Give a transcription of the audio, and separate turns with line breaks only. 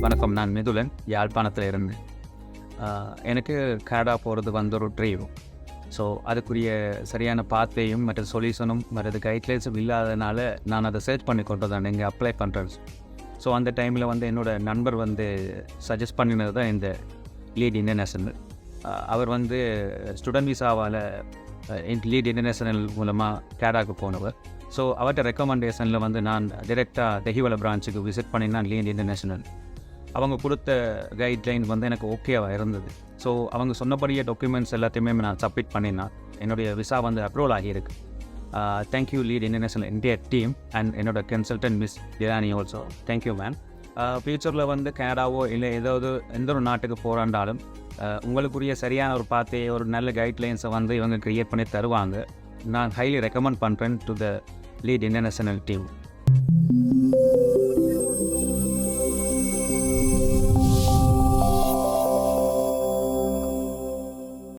வணக்கம். நான் மிதுலன், யாழ்ப்பாணத்தில் இருந்து. எனக்கு கனடா போகிறது வந்து ஒரு ட்ரீம். ஸோ அதுக்குரிய சரியான பாத்வேயும் மற்ற சொல்யூஷனும் மற்றது கைட்லைன்ஸும் இல்லாததுனால நான் அதை சர்ச் பண்ணி கொண்டு தான் இங்கே அப்ளை பண்ணுறேன். ஸோ அந்த டைமில் வந்து என்னோடய நண்பர் வந்து சஜஸ்ட் பண்ணினது தான் இந்த லீட் இன்டர்நேஷனல். அவர் வந்து ஸ்டூடெண்ட் விசாவால் லீட் இன்டர்நேஷனல் மூலமாக கனடாவுக்கு போனவர். ஸோ அவர்கிட்ட ரெக்கமெண்டேஷனில் வந்து நான் டிரெக்டாக தெஹிவல பிரான்ச்சுக்கு விசிட் பண்ணினா லீட் இன்டர்நேஷனல். அவங்க கொடுத்த கைட்லைன் வந்து எனக்கு ஓகேவாக இருந்தது. ஸோ அவங்க சொன்னபடியே டாக்குமெண்ட்ஸ் எல்லாத்தையுமே நான் சப்மிட் பண்ணினா என்னுடைய விசா வந்து அப்ரூவல் ஆகியிருக்கு. Thank you Lead International India team and என்னோட கன்சல்டன்ட் மிஸ் டிரானி ஆல்சோ. Thank you ma'am. ஃப்யூச்சரில் வந்து கனடாவோ இல்லை ஏதாவது எந்த ஒரு நாட்டுக்கு போகிறாண்டாலும் உங்களுக்குரிய சரியான ஒரு பாத்தையை ஒரு நல்ல கைட்லைன்ஸை வந்து இவங்க க்ரியேட் பண்ணி தருவாங்க. நான் ஹைலி ரெக்கமெண்ட் பண்ணுறேன் to the lead international team.